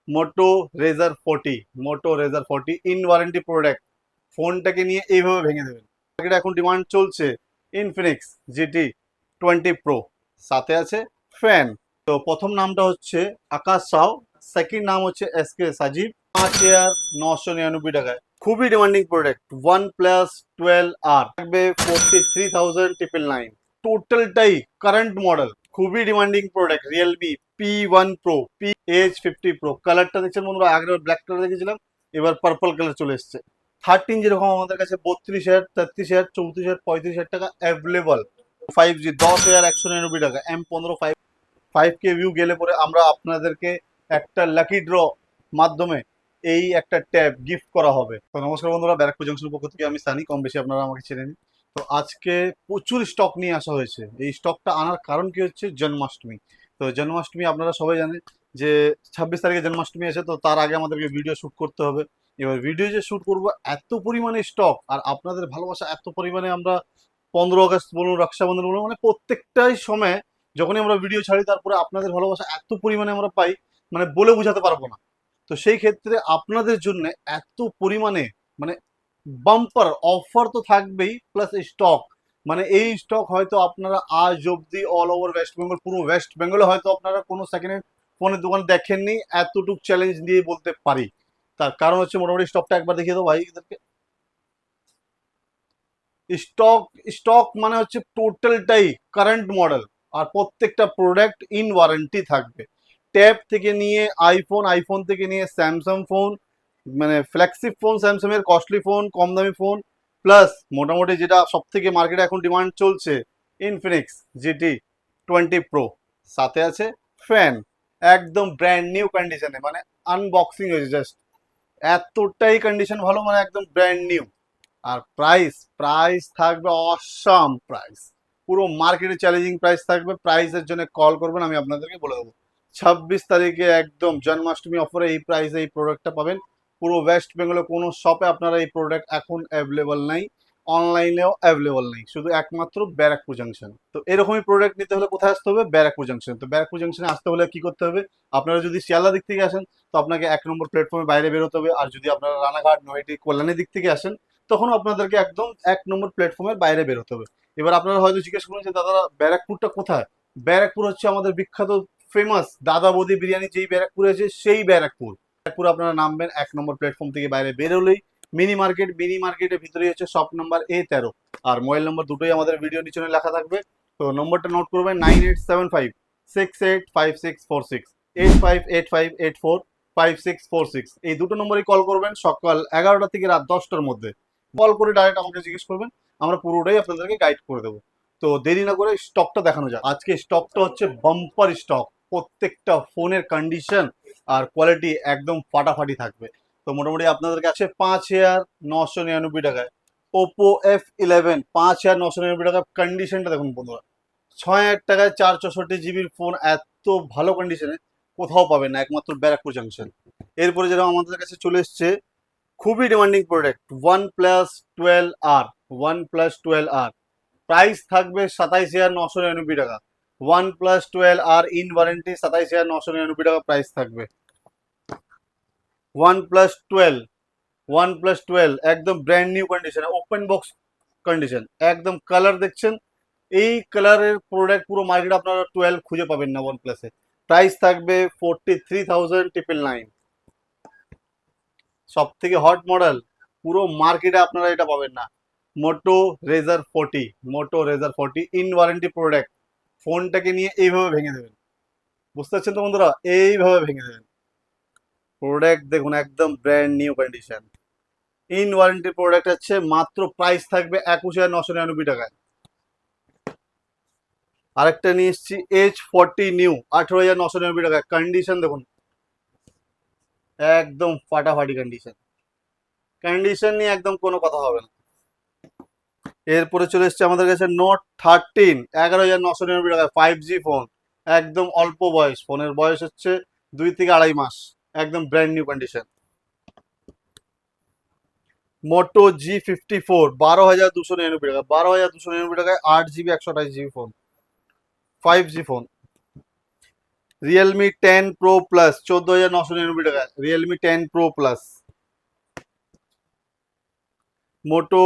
Moto Razr 40, Moto Razr 40 in warranty product. ফোনটাকে নিয়ে এইভাবে ভেঙে দেবেন। মার্কেটে এখন ডিমান্ড চলছে ইনফিনিক্স জিটি 20 প্রো, সাথে আছে ফ্যান। তো প্রথম নামটা হচ্ছে আকাশ সাউ, সেকেন্ড নাম হচ্ছে এসকে সাজিব। 5,999 টাকায় খুবই demanding product. One plus 12R থাকবে 43,999। টোটালটাই কারেন্ট মডেল, খুবই demanding product. Realme P1 Pro, P-H50 Pro। কালারটা দেখছেন বন্ধুরা, আগে ব্ল্যাক কালার দেখেছিলাম, এবার পার্পল কালার চলে এসছে। 13 যেরকম আমাদের কাছে 32,000, 33,000, 34,000, 35,000 টাকা অ্যাভেলেবল। 5G 10,199 টাকা। M15 5K ভিউ গেলে পরে আমরা আপনাদেরকে একটা লাকি ড্র মাধ্যমে এই একটা ট্যাব গিফট করা হবে। তো নমস্কার বন্ধুরা, ব্যারাকপুর জংশনের পক্ষ থেকে আমি সানি, কম বেশি আপনারা আমাকে চেনেন। তো আজকে প্রচুর স্টক নিয়ে আসা হয়েছে। এই স্টকটা আনার কারণ কি হচ্ছে, জন্মাষ্টমী। তো জন্মাষ্টমী আপনারা সবাই জানেন যে 26 তারিখে জন্মাষ্টমী আছে। তো তার আগে আমাদেরকে ভিডিও শ্যুট করতে হবে। এবার ভিডিও যে শ্যুট করবো, এত পরিমাণে স্টক আর আপনাদের ভালোবাসা এত পরিমাণে, আমরা 15 আগস্ট বলুন, রক্ষাবন্ধন বলুন, মানে প্রত্যেকটাই সময় যখনই আমরা ভিডিও ছাড়ি, তারপরে আপনাদের ভালোবাসা এত পরিমাণে আমরা পাই, মানে বলে বোঝাতে পারবো না। তো সেই ক্ষেত্রে আপনাদের জন্য এত পরিমাণে মানে বাম্পার অফার তো থাকবেই, প্লাস স্টক, মানে এই স্টক হয়তো আপনারা আজ অব্দি অল ওভার ওয়েস্ট বেঙ্গল, পুরো ওয়েস্ট বেঙ্গলে হয়তো আপনারা কোনো সেকেন্ড হ্যান্ড ফোনের দোকান দেখেননি। এতটুকু চ্যালেঞ্জ দিয়ে বলতে পারি। তার কারণ হচ্ছে মোটামুটি স্টকটা একবার দেখিয়ে দেবো ভাই এদেরকে। স্টক স্টক মানে হচ্ছে টোটালটাই কারেন্ট মডেল, আর প্রত্যেকটা প্রোডাক্ট ইন ওয়ারেন্টি থাকবে। ট্যাব থেকে নিয়ে আইফোন, আইফোন থেকে নিয়ে স্যামসাং ফোন, মানে ফ্ল্যাগশিপ ফোন, স্যামসাং এর কস্টলি ফোন, কম দামি ফোন, প্লাস মোটামুটি যেটা সব থেকে মার্কেটে এখন ডিমান্ড চলছে, ইনফিনিক্স জিটি 20 প্রো, সাথে আছে ফ্যান। একদম ব্র্যান্ড নিউ কন্ডিশনে, মানে আনবক্সিং হয়েছে জাস্ট, এতটাই কন্ডিশন ভালো, মানে একদম ব্র্যান্ড নিউ। আর প্রাইস প্রাইস থাকবে অসাম প্রাইস, পুরো মার্কেটে চ্যালেঞ্জিং প্রাইস থাকবে। প্রাইসের জন্য কল করবেন, আমি আপনাদেরকে বলে দেবো। 26 তারিখে একদম জন্মাষ্টমী অফারে এই প্রাইসে এই প্রোডাক্টটা পাবেন। পুরো ওয়েস্ট বেঙ্গলে কোনো শপে আপনারা এই প্রোডাক্ট এখন অ্যাভেলেবল নাই, অনলাইনেও অ্যাভেলেবল নেই, শুধু একমাত্র ব্যারাকপুর জাংশন। তো এরকমই প্রোডাক্ট নিতে হলে কোথায় আসতে হবে? ব্যারাকপুর জাংশন। তো ব্যারাকপুর জাংশনে আসতে হলে কি করতে হবে? আপনারা যদি শিয়ালদা দিক থেকে আসেন, তো আপনাকে 1 নম্বর প্ল্যাটফর্মে বাইরে বেরোতে হবে। আর যদি আপনারা রানাঘাট, নৈহাটি, কল্যাণীর দিক থেকে আসেন, তখন আপনাদেরকে একদম 1 নম্বর প্ল্যাটফর্মের বাইরে বেরোতে হবে। এবার আপনারা হয়তো জিজ্ঞেস করুন যে দাদা ব্যারাকপুরটা কোথায়? ব্যারাকপুর হচ্ছে আমাদের বিখ্যাত ফেমাস দাদা বৌদি বিরিয়ানি যেই ব্যারাকপুরে আছে, সেই ব্যারাকপুর। ব্যারাকপুর আপনারা নামবেন 1 নম্বর প্ল্যাটফর্ম থেকে বাইরে বেরোলেই মিনি মার্কেট, মিনি মার্কেটের ভিতরেই হচ্ছে শপ নাম্বার A13। আর মোবাইল নম্বর দুটোই আমাদের ভিডিও নিচনে লেখা থাকবে। তো নম্বরটা নোট করবেন 9875 685646, 8585845646। এই দুটো নম্বরই কল করবেন সকাল 11টা থেকে রাত 10টার মধ্যে। কল করে ডাইরেক্ট আমাকে জিজ্ঞেস করবেন, আমরা পুরোটাই আপনাদেরকে গাইড করে দেবো। তো দেরি না করে স্টকটা দেখানো যাক। আজকে স্টকটা হচ্ছে বাম্পার স্টক, প্রত্যেকটা ফোনের কন্ডিশন আর কোয়ালিটি একদম ফাটাফাটি থাকবে। তো মোটামুটি আপনাদের কাছে 5,999 টাকায় ওপো F11, 5,999 টাকা। কন্ডিশনটা দেখুন বন্ধুরা, 6,000 টাকায় 464 জিবির ফোন, এত ভালো কন্ডিশনে কোথাও পাবেন না, একমাত্র ব্যারাকপুর জাংশন। এরপরে যেটা আমাদের কাছে চলে এসছে খুবই demanding product, one plus 12R। Price থাকবে 27,999 টাকা। OnePlus 12R ইন ওয়ারেন্টি 27,999 টাকা প্রাইস থাকবে। OnePlus 12, OnePlus 12 একদম ব্র্যান্ড নিউ কন্ডিশনে, ওপেন বক্স কন্ডিশন, একদম কালার দেখছেন, এই কালারের প্রোডাক্ট পুরো মার্কেটে আপনারা 12 খুঁজে পাবেন না OnePlus-এ। প্রাইস থাকবে 43,999। সব থেকে হট মডেল, পুরো মার্কেটে আপনারা এটা পাবেন না। মোটো Razr 40, Moto Razr 40 in warranty product. ফোনটাকে নিয়ে এইভাবে ভেঙে দেবেন, বুঝতে পারছেন তো বন্ধুরা, এইভাবে ভেঙে দেবেন। প্রোডাক্ট দেখুন একদম brand new condition, in warranty product হচ্ছে, মাত্র প্রাইস থাকবে 21,999 টাকায়। আরেকটা নিয়ে এসেছি H40 নিউ, 18,999 টাকায়। কন্ডিশন দেখুন একদম ফাটাফাটি কন্ডিশন, কন্ডিশন নিয়ে একদম কোনো কথা হবে না। এরপরে চলে এসছে আমাদের কাছে Note 13, 11,999 টাকায়। 5G ফোন, একদম অল্প বয়স, ফোনের বয়স হচ্ছে 2 থেকে 2.5 মাস, একদম ব্র্যান্ড নিউ কন্ডিশন। মোটো G54, 12,299 টাকা। 12,299 টাকায় 8 GB 128 GB phone, 5G phone. Realme 10 pro plus 14,999 টাকা, রিয়েলমি 10 প্রো প্লাস। মোটো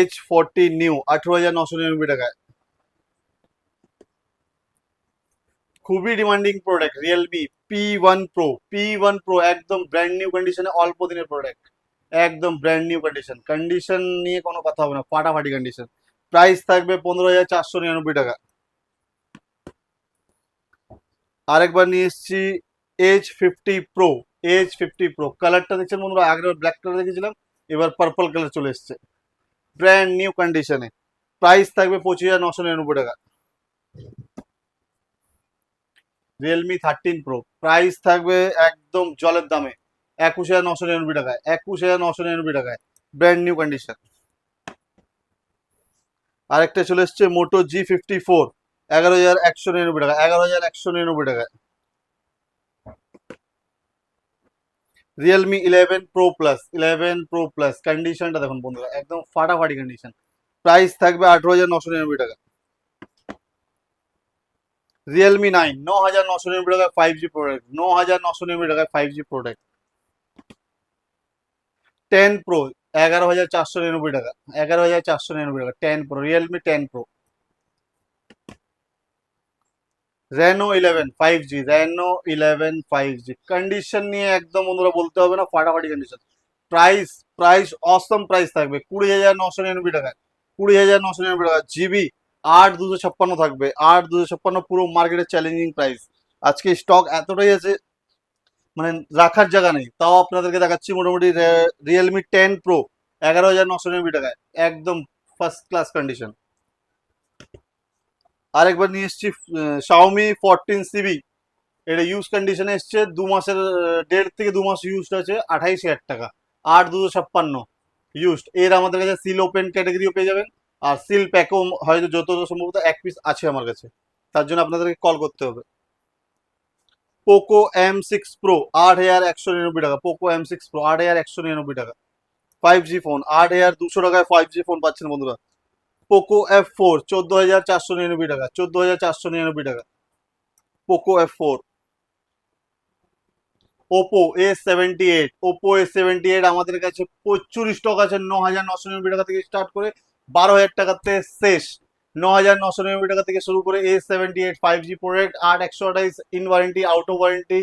H40 নিউ 18,999 টাকায়, খুবই demanding product Realme P1 Pro একদম ব্র্যান্ড নিউ কন্ডিশনে, অল্প দিনের প্রোডাক্ট, একদম ব্র্যান্ড নিউ কন্ডিশন, কন্ডিশন নিয়ে কোনো কথা হবে না, ফাটাফাটি কন্ডিশন। প্রাইস থাকবে 15,499 টাকা। আরেকবার নিয়ে এসেছি H50 Pro, H50 Pro কালারটা দেখছেন বন্ধুরা, আগে ব্ল্যাক কালার দেখেছিলাম, এবার পার্পল কালার চলে এসছে, ব্র্যান্ড নিউ কন্ডিশনে। প্রাইস থাকবে 25,999 টাকা। রিয়েলমি 13 Pro প্রাইস থাকবে একদম জলের দামে, 21,999 টাকায়, 21,999 টাকায়, ব্র্যান্ড নিউ কন্ডিশন। আরেকটা চলে এসছে মোটো G54, 11,199 টাকা, 11,199 টাকায়। রিয়েলমি 11 Pro Plus কন্ডিশনটা দেখুন বন্ধুরা, একদম ফাটাফাটি কন্ডিশন। প্রাইস থাকবে 18,999 টাকা। রিয়েলমি 9, 9,999 টাকায় 5G প্রোডাক্ট, 9,999 টাকায় 5G প্রোডাক্ট। 10 Pro 11,499 টাকা, 11,499 টাকা 10 Pro, Realme 10 Pro। Reno 11 5G condition নিয়ে একদম বন্ধুরা বলতে হবে না, ফাটাফাটি কন্ডিশন। প্রাইস প্রাইস অসম প্রাইস থাকবে 20,999 টাকায়, 20,999 টাকা। জিবি 8,256 থাকবে, 8,256 পুরো মার্কেটের চ্যালেঞ্জিং প্রাইস। আজকে স্টক এতটাই আছে মানে রাখার জায়গা নেই, তাও আপনাদেরকে দেখাচ্ছি। মোটামুটি রিয়েলমি 10 Pro 11,999 টাকায়, একদম ফার্স্ট ক্লাস কন্ডিশন। আরেকবার নিয়ে এসেছি Xiaomi 14CB, এটা ইউজ কন্ডিশনে এসছে, 2 মাসের 1.5 থেকে 2 মাস ইউজড আছে, 28,000 টাকা, 8,256 ইউজড। এর আমাদের কাছে সিল ওপেন ক্যাটাগরিও পেয়ে যাবেন, আর সিল প্যাকও হয়তো যত সম্ভবত 1 পিস আছে আমার কাছে, তার জন্য আপনাদেরকে কল করতে হবে। পোকো M6 Pro 8,199 টাকা, পোকো M6 Pro 8,199 টাকা, 5G ফোন, 8,200 টাকায় 5G ফোন পাচ্ছেন বন্ধুরা। পোকো F4 14,499 টাকা, 14,499 টাকা, পোকো F4। ওপো A78 আমাদের কাছে প্রচুর স্টক আছে, 9,999 টাকা থেকে স্টার্ট করে 12,000 টাকাতে শেষ। 9,999 টাকা থেকে শুরু করে A78 5G product, 8,128 in warranty, out of warranty,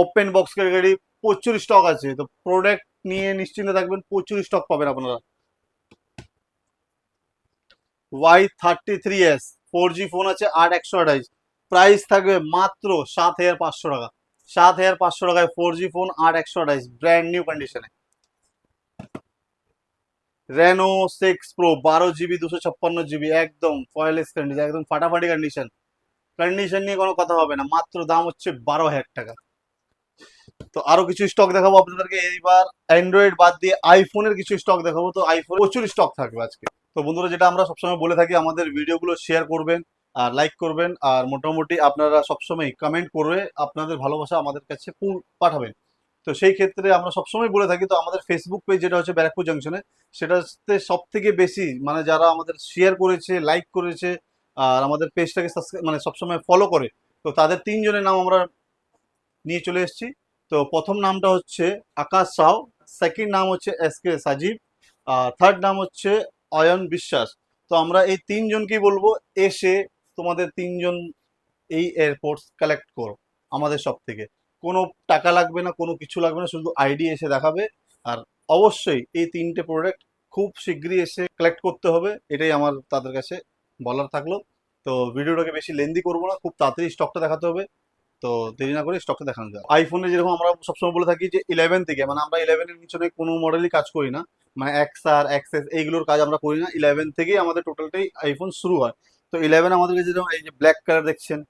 open box category, প্রচুর স্টক আছে। তো প্রোডাক্ট নিয়ে নিশ্চিন্তে থাকবেন, প্রচুর স্টক পাবেন আপনারা। Y33s 4G ফোন আছে, 8,128, প্রাইস থাকবে মাত্র 7,500 টাকা, 7,500 টাকায় 4G ফোন, 8,128, ব্র্যান্ড নিউ কন্ডিশনে। Reno 6 Pro 12 GB 256 GB, একদম ফয়েলেস কন্ডিশন, একদম ফাটাফাটি কন্ডিশন, কন্ডিশন নিয়ে কোনো কথা হবে না, মাত্র দাম হচ্ছে 12,000 টাকা। তো আরো কিছু স্টক দেখাবো আপনাদেরকে এইবার, অ্যান্ড্রয়েড বাদ দিয়ে আইফোনের কিছু স্টক দেখাবো। তো আইফোন প্রচুর স্টক থাকবে আজকে। তো বন্ধুরা, যেটা আমরা সবসময় বলে থাকি, আমাদের ভিডিওগুলো শেয়ার করবেন আর লাইক করবেন, আর মোটামুটি আপনারা সবসময় কমেন্ট করে আপনাদের ভালোবাসা আমাদের কাছে পাঠাবেন। তো সেই ক্ষেত্রে আমরা সবসময় বলে থাকি, তো আমাদের ফেসবুক পেজ যেটা হচ্ছে ব্যারাকপুর জাংশনে, সেটাতে সব থেকে বেশি মানে যারা আমাদের শেয়ার করেছে, লাইক করেছে, আর আমাদের পেজটাকে সাবস্ক্রাইব মানে সবসময় ফলো করে, তো তাদের 3 জনের নাম আমরা নিয়ে চলে এসেছি। তো প্রথম নামটা হচ্ছে আকাশ সাউ, সেকেন্ড নাম হচ্ছে SK সাজিব, আর থার্ড নাম হচ্ছে অয়ন বিশ্বাস। তো আমরা এই 3জনকেই বলবো, এসে তোমাদের 3জন এই এয়ারপোর্টস কালেক্ট করো আমাদের সব থেকে। কোনো টাকা লাগবে না, কোনো কিছু লাগবে না, শুধু আইডি এসে দেখাবে। আর অবশ্যই এই 3টে প্রোডাক্ট খুব শীঘ্রই এসে কালেক্ট করতে হবে, এটাই আমার তাদের কাছে বলার থাকলো। তো ভিডিওটাকে বেশি লেন্দি করবো না, খুব তাড়াতাড়ি স্টকটা দেখাতে হবে, তো দেরি না করে স্টকটা দেখানো যায়। আইফোনে যেরকম আমরা সবসময় বলে থাকি যে 11 থেকে, মানে আমরা 11-এর পিছনে কোনো মডেলই কাজ করি না, মানে XR XS এইগুলোর কাজ আমরা করি না, 11 থেকেই আমাদের টোটালটাই আইফোন শুরু হয়। তো 11 আমাদের কাছে যেরকম এই যে ব্ল্যাক কালার দেখছেন,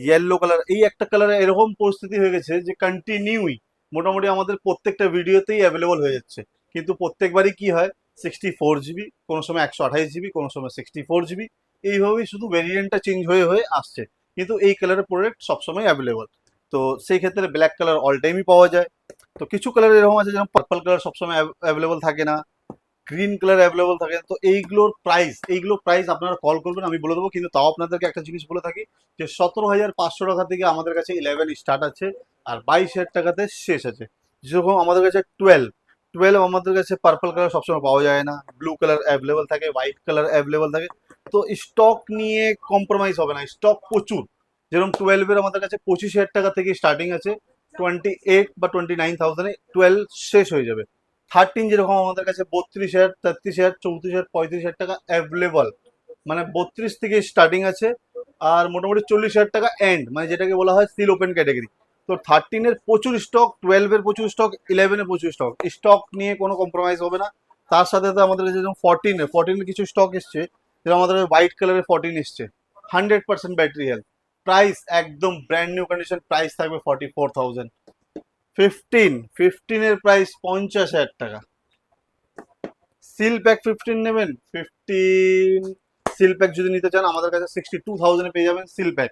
ইয়েলো কালার, এই একটা কালারে এরকম পরিস্থিতি হয়ে গেছে যে কন্টিনিউই মোটামুটি আমাদের প্রত্যেকটা ভিডিওতেই অ্যাভেলেবল হয়ে যাচ্ছে। কিন্তু প্রত্যেকবারই কি হয়, 64 GB, কোনো সময় 128 GB, কোনো সময় 64 GB, এইভাবেই শুধু ভেরিয়েন্টটা চেঞ্জ হয়ে হয়ে আসছে। কিন্তু এই কালারের প্রোডাক্ট সবসময় অ্যাভেলেবল। তো সেই ক্ষেত্রে ব্ল্যাক কালার অল টাইমই পাওয়া যায়। তো কিছু কালার এরকম আছে, যেমন পার্পল কালার সবসময় অ্যাভেলেবল থাকে না, গ্রিন কালার অ্যাভেলেবল থাকে। তো এইগুলোর প্রাইস আপনারা কল করবেন, আমি বলে দেবো। কিন্তু তাও আপনাদেরকে একটা জিনিস বলে থাকি যে 17,500 টাকা থেকে আমাদের কাছে 11 স্টার্ট আছে, আর 22,000 টাকাতে শেষ আছে। যেরকম আমাদের কাছে 12 আমাদের কাছে পার্পল কালার সবসময় পাওয়া যায় না, ব্লু কালার অ্যাভেলেবল থাকে, হোয়াইট কালার অ্যাভেলেবল থাকে। তো স্টক নিয়ে কম্প্রোমাইজ হবে না, স্টক প্রচুর। যেরকম 12-এর আমাদের কাছে 25,000 টাকা থেকে স্টার্টিং আছে, 28 বা 29,000-এ 12 শেষ হয়ে যাবে। 13 যেরকম আমাদের কাছে 32,000, 33,000, 34,000, 35,000 টাকা অ্যাভেলেবল, মানে 32 থেকে স্টার্টিং আছে। আর মোটামুটি 40,000 টাকা এন্ড, মানে যেটাকে বলা হয় সিল ওপেন ক্যাটাগরি। তো 13-এর প্রচুর স্টক, 12-এর প্রচুর স্টক, 11-এর প্রচুর স্টক, স্টক নিয়ে কোনো কম্প্রোমাইজ হবে না। তার সাথে সাথে আমাদের কাছে যেরকম 14-এর কিছু স্টক এসছে, যেরকম আমাদের হোয়াইট কালারের 14 এসছে, 100% ব্যাটারি হেলথ। প্রাইস একদম ব্র্যান্ড নিউ কন্ডিশন, প্রাইস থাকবে 44,000। 15-এর প্রাইস 50,000 টাকা। সিল প্যাক 15 নেবেন, 15 সিল প্যাক যদি নিতে চান আমাদের কাছে 62,000-এ পেয়ে যাবেন সিল প্যাক।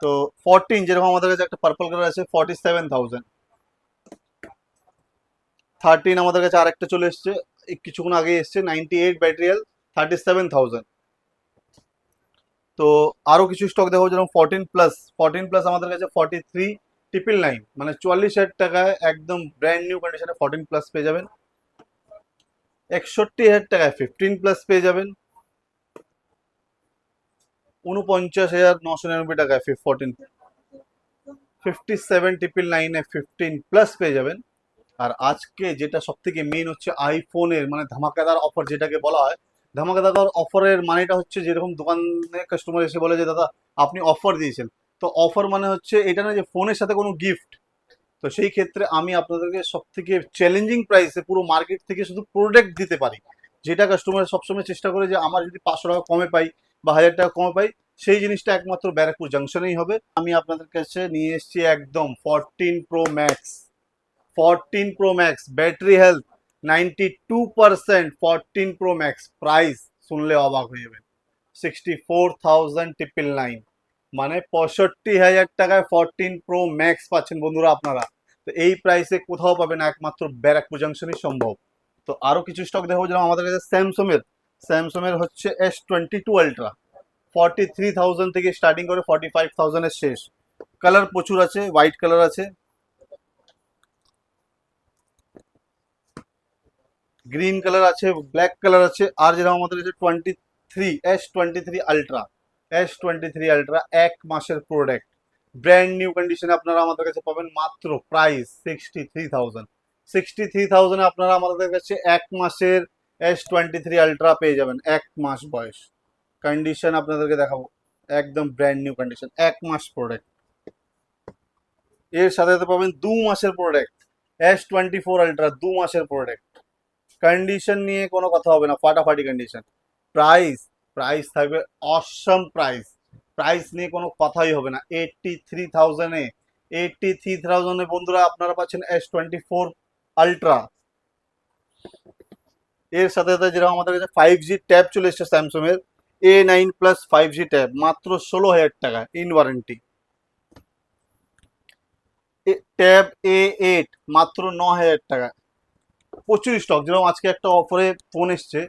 তো 14 যেরকম আমাদের কাছে একটা পার্পল কালার আছে, 47,000। 13 আমাদের কাছে আরেকটা চলে এসছে, কিছুক্ষণ আগে এসছে, 98 ব্যাটারি হেলথ, 37,000। তো আরো কিছু স্টক দেখো, যেরকম 14 প্লাস আমাদের কাছে 43,999, মানে 44,000 টাকায় একদম ব্র্যান্ড নিউ কন্ডিশনে 14 প্লাস পেয়ে যাবেন। 61,000 টাকায় 15 প্লাস পেয়ে যাবেন। 49,999 টাকায় 14। 57,999-এ 15 প্লাস পেয়ে যাবেন। আর আজকে যেটা সব থেকে মেন হচ্ছে আইফোনের মানে ধামাকাদার অফার যেটাকে বলা হয়। ধামাকাদার অফারের মানেটা হচ্ছে, যেরকম দোকানে কাস্টমার এসে বলে যে দাদা আপনি অফার দিয়েছেন, তো অফার মানে হচ্ছে এটা না যে ফোনের সাথে কোনো গিফট। তো সেই ক্ষেত্রে আমি আপনাদেরকে সব থেকে চ্যালেঞ্জিং প্রাইসে পুরো মার্কেট থেকে শুধু প্রোডাক্ট দিতে পারি, যেটা কাস্টমার সবসময় চেষ্টা করে যে আমার যদি 500 টাকা কমে পাই বা 1,000 টাকা কমে পাই, সেই জিনিসটা একমাত্র ব্যারাকপুর জাংশনেই হবে। আমি আপনাদের কাছে নিয়ে এসেছি একদম 14 pro max battery health 92%। 14 pro max price শুনলে অবাক হয়ে যাবেন, 64,999, মানে 65,000 টাকায় 14 প্রো ম্যাক্স পাচ্ছেন বন্ধুরা আপনারা। তো এই প্রাইসে কোথাও পাবেন না, একমাত্র ব্যারাকপুর জাংশনই সম্ভব। তো আরো কিছু স্টক দেখাবো, যেমন আমাদের কাছে স্যামসং এর হচ্ছে S22 Ultra, 43,000 থেকে স্টার্টিং করে 45,000-এর শেষ। কালার প্রচুর আছে, হোয়াইট কালার আছে, গ্রিন কালার আছে, ব্ল্যাক কালার আছে। আর যেরকম আমাদের কাছে 23 S23 Ultra 1 মাসের প্রোডাক্ট, ব্র্যান্ড নিউ কন্ডিশনে আপনারা আমাদের কাছে পাবেন মাত্র প্রাইস 63,000। 63,000-এ আপনারা আমাদের কাছে 1 মাসের S23 Ultra পেয়ে যাবেন, 1 মাস বয়স। কন্ডিশন আপনাদেরকে দেখাবো, একদম ব্র্যান্ড নিউ কন্ডিশন, 1 মাস প্রোডাক্ট। এর সাথে সাথে পাবেন 2 মাসের প্রোডাক্ট, S24 Ultra 2 মাসের প্রোডাক্ট। কন্ডিশন নিয়ে কোনো কথা হবে না, ফাটাফাটি কন্ডিশন। প্রাইস প্রাইস থাকবে অসম প্রাইস, প্রাইস নিয়ে কোনো কথাই হবে না। 83,000-এ 83,000-এ বন্ধুরা আপনারা পাচ্ছেন S24 Ultra। এর সাথে সাথে যেরকম আমাদের কাছে 5G ট্যাব চলে এসছে স্যামসং এর, A9 প্লাস 5G ট্যাব মাত্র 16,000 টাকা ইন ওয়ারেন্টি। ট্যাব A8 মাত্র 9,000 টাকা। প্রচুর স্টক, যেরকম আজকে একটা অফারে ফোন এসছে,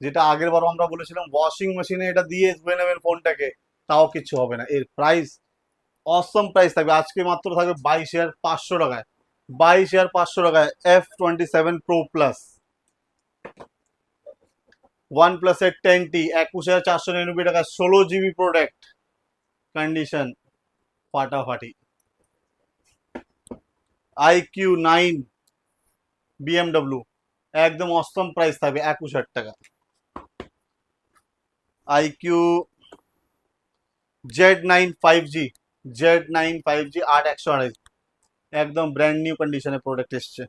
যেটা আগের বারও আমরা বলেছিলাম ওয়াশিং মেশিনে এটা দিয়ে ধুয়ে নেবেন ফোনটাকে, তাও কিছু হবে না। এর প্রাইস অসম প্রাইস থাকবে, আজকে মাত্র থাকবে 22,500 টাকায়। 22,500 টাকায় F27 Pro Plus। OnePlus-এর 10T 21,499 টাকা, 16 GB প্রোডাক্ট, কন্ডিশন ফাটাফাটি। IQ9 BMW একদম অসম প্রাইস থাকবে 21,000 টাকা। IQ Z9 5G 8 128, একদম ব্র্যান্ড নিউ কন্ডিশনে প্রোডাক্ট এসছে,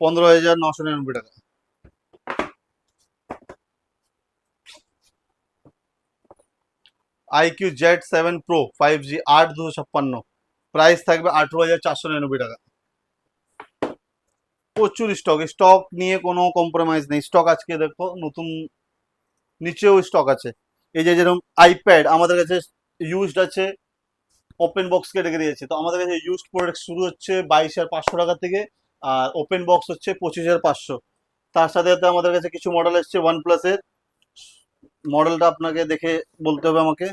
15,999 টাকা। IQ Z7 Pro 5G 8 256, price থাকবে 18,499 টাকা। প্রচুর স্টক নিয়ে কোনো কম্প্রোমাইজ নেই। স্টক আজকে দেখো নতুন নিচেও স্টক আছে। এই যে যেরকম আইপ্যাড আমাদের কাছে ইউজড আছে, ওপেন বক্স ক্যাটাগরি আছে। তো আমাদের কাছে ইউজড প্রোডাক্ট শুরু হচ্ছে 22,500 টাকা থেকে, আর ওপেন বক্স হচ্ছে 25,500। তার সাথে সাথে আমাদের কাছে কিছু মডেল এসছে ওয়ান প্লাসের। মডেলটা আপনাকে দেখে বলতে হবে আমাকে।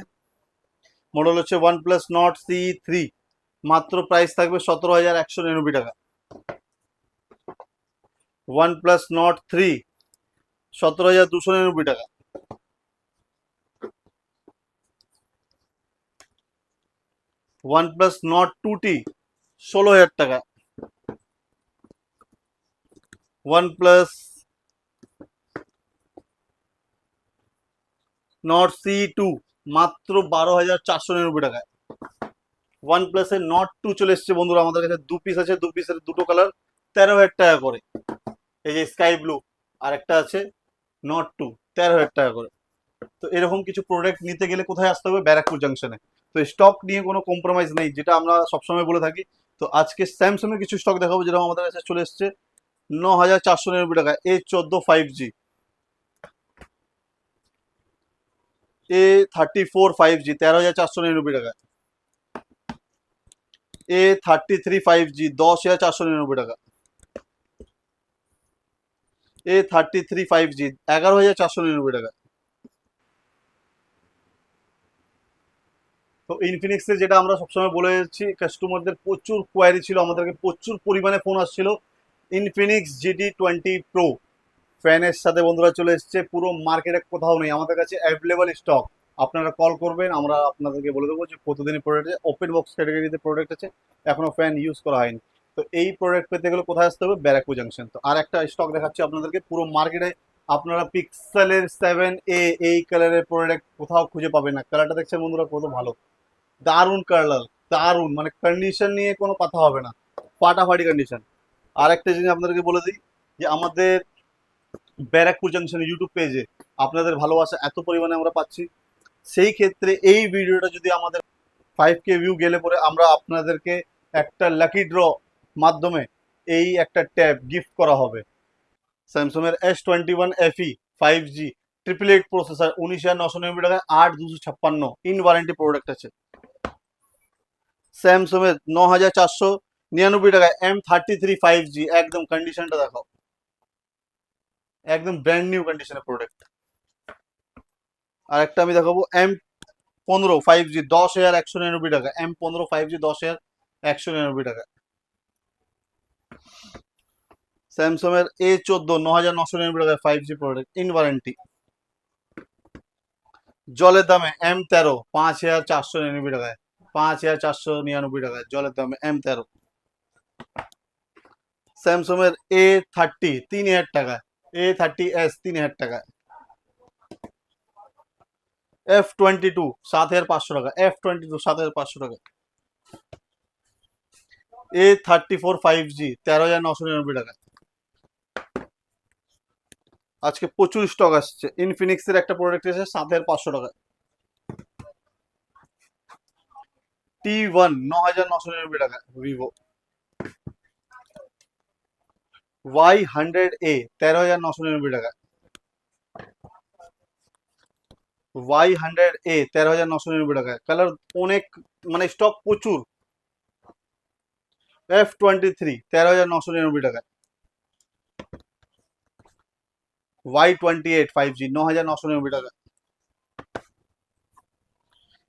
মডেল হচ্ছে ওয়ান প্লাস নট C3, মাত্র প্রাইস থাকবে 17,199 টাকা। ওয়ান প্লাস নট 3 17,299 টাকা। ওয়ান প্লাস নট 2T 16,000 টাকা। ওয়ান প্লাস নট C2 মাত্র 12,499 টাকায়। ওয়ান প্লাসের নট 2 চলে এসছে বন্ধুরা আমাদের কাছে, দু পিস আছে, দু পিসের দুটো কালার 13,000 টাকা করে। এই যে স্কাই ব্লু, আর একটা আছে নট 2, 13,000 টাকা করে। তো এরকম কিছু প্রোডাক্ট নিতে গেলে কোথায় আসতে হবে? ব্যারাকপুর জাংশনে। তো স্টক নিয়ে কোনো কম্প্রোমাইজ নেই, যেটা আমরা সবসময় বলে থাকি। তো আজকে স্যামসাং এর কিছু স্টক দেখাবো, যেটা আমাদের কাছে চলে এসছে 9,499 টাকা। A14 5G, A34 5G 13,499 টাকা। A33 5G 10,499 টাকা। A33 5G 11,499 টাকা। তো ইনফিনিক্সের যেটা আমরা সবসময় বলে যাচ্ছি, কাস্টমারদের প্রচুর কোয়ারি ছিল, আমাদেরকে প্রচুর পরিমাণে ফোন আসছিল। ইনফিনিক্স GT20 Pro ফ্যানের সাথে বন্ধুরা চলে এসছে, পুরো মার্কেটে কোথাও নেই, আমাদের কাছে অ্যাভেলেবল স্টক। আপনারা কল করবেন, আমরা আপনাদেরকে বলে দেবো যে কতদিনের প্রোডাক্ট আছে। ওপেন বক্স ক্যাটাগরিতে প্রোডাক্ট আছে, এখনো ফ্যান ইউজ করা হয়নি। তো এই প্রোডাক্ট পেতে গেলে কোথায় আসতে হবে? ব্যারাকপুর জাংশন। তো আর একটা স্টক দেখাচ্ছি আপনাদেরকে, পুরো মার্কেটে আপনারা পিক্সেলের 7A এই কালারের প্রোডাক্ট কোথাও খুঁজে পাবেন না। কালারটা দেখছেন বন্ধুরা কত ভালো, দারুণ কালার, দারুণ, মানে কন্ডিশন নিয়ে কোনো কথা হবে না, ফাটাফাটি কন্ডিশন। আর একটা জিনিস আপনাদেরকে বলে দিই, যে আমাদের ব্যারাকপুর জাংশনে ইউটিউব পেজে আপনাদের ভালোবাসা এত পরিমাণে আমরা পাচ্ছি, সেই ক্ষেত্রে এই ভিডিওটা যদি আমাদের 5K ভিউ গেলে পরে আমরা আপনাদেরকে একটা লাকি ড্র মাধ্যমে এই একটা ট্যাব গিফট করা হবে। স্যামসাং এর S21 FE 5G 888 প্রসেসর 19,999 টাকায়, 8,256 ইন ওয়ারেন্টি প্রোডাক্ট আছে। স্যামসাং এর 9,499 টাকায় M33 5G, একদম কন্ডিশনটা দেখাও, একদম ব্র্যান্ড নিউ কন্ডিশনের প্রোডাক্ট। আর একটা আমি দেখাবো M15 5G 10,199 টাকা। M15 5G 10,199 টাকা। স্যামসাং এর A14 9,999 টাকায় 5G প্রোডাক্ট ইন ওয়ারেন্টি। জলের দামে M13 5,499 টাকায়, 5,499 টাকায় জলের দামে M13। স্যামসাং এর A30 3,000 টাকায়, A30s 3,000 টাকায়। F22 7,500 টাকা, F22 7,500 টাকা। A34 5G 13,999 টাকায়। আজকে প্রচুর স্টক আসছে। ইনফিনিক্সের একটা প্রোডাক্ট এসেছে 7,500 টাকায়, T1 9,999 টাকায়। ভিভো Y100A 13,999 টাকায়, Y100A 13,999 টাকায়। কালার অনেক, মানে স্টক প্রচুর। F23 13,999 টাকায়, Y28 5G 9,999 টাকায়।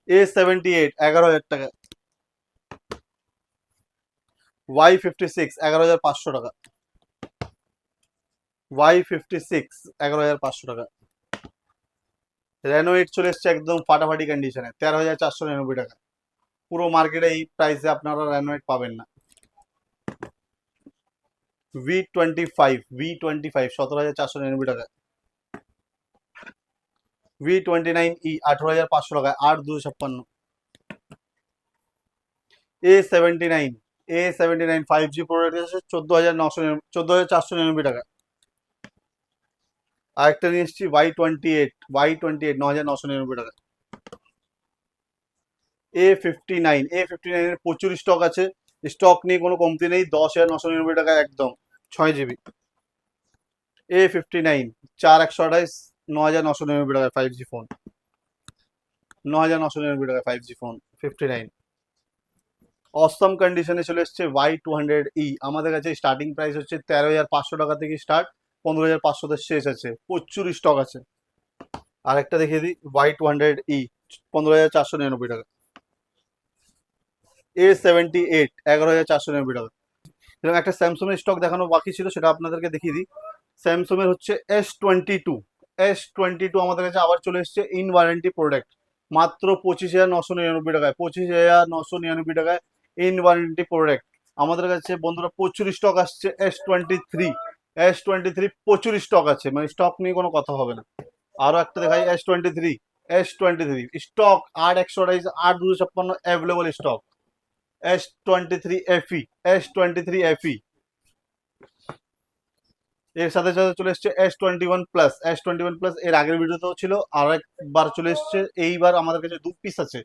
A78 11,000 টাকা, Y56 11,500 টাকা, Y56 11,500 টাকা। রেনো 8 চলে এসছে একদম ফাটাফাটি কন্ডিশনে 13,499 টাকা। পুরো মার্কেটে এই প্রাইসে আপনারা রেনো 8 পাবেন না। V25 17,499 টাকায়। V29E 18,500 টাকায়, 8,256। A79 5G প্রোডাক্ট আছে 14,499 টাকা। আরেকটা নিয়ে এসেছি Y28 9,999 টাকা। A59 এর প্রচুর স্টক আছে, স্টক নিয়ে কোনো কমতি নেই, 10,999 টাকা একদম 6 GB। A59 4128 9,999 টাকায় 5G ফোন, 9,999 টাকায় 5G ফোন 59। অসম কন্ডিশনে চলে এসছে Y200E, আমাদের কাছে স্টার্টিং প্রাইস হচ্ছে 13,500 টাকা থেকে স্টার্ট, 15,500 শেষ আছে, প্রচুর স্টক আছে। আর একটা দেখিয়ে দিই, Y200E 15,499 টাকা, A78 11,499 টাকা। এরকম একটা স্যামসং এর স্টক দেখানো বাকি ছিল, সেটা আপনাদেরকে দেখিয়ে দিই। স্যামসং এর হচ্ছে S22 আমাদের কাছে আবার চলে এসেছে ইন ওয়ারেন্টি প্রোডাক্ট, মাত্র 25,999 টাকায়, 25,999 টাকায় ইন ওয়ারেন্টি প্রোডাক্ট আমাদের কাছে বন্ধুরা। প্রচুর স্টক আসছে S23 প্রচুর স্টক আছে, মানে স্টক নিয়ে কোনো কথা হবে না। আরো একটা দেখাই, S23 stock 8 128 available stock. S23 FE এর সাথে সাথে চলে এসছে S21 প্লাস এর আগের ভিডিওতেও ছিল, আর একবার চলে এসছে এইবার। আমাদের কাছে 2 পিস আছে,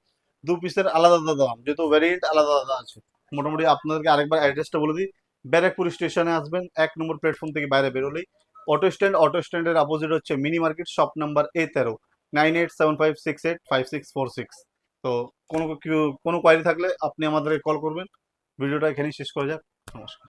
2 পিসের আলাদা আলাদা দাম, যেহেতু ভ্যারিয়েন্ট আলাদা আলাদা আছে। মোটামুটি আপনাদেরকে আরেকবার অ্যাড্রেসটা বলে দিই, ব্যারাকপুর স্টেশনে আসবেন, 1 নম্বর প্ল্যাটফর্ম থেকে বাইরে বেরোলেই অটো স্ট্যান্ডের অপোজিট হচ্ছে mini market, shop number A13, 9875685646। তো কোনো কোয়ারি থাকলে আপনি আমাদেরকে কল করবেন। ভিডিওটা এখানেই শেষ করা যাক। নমস্কার।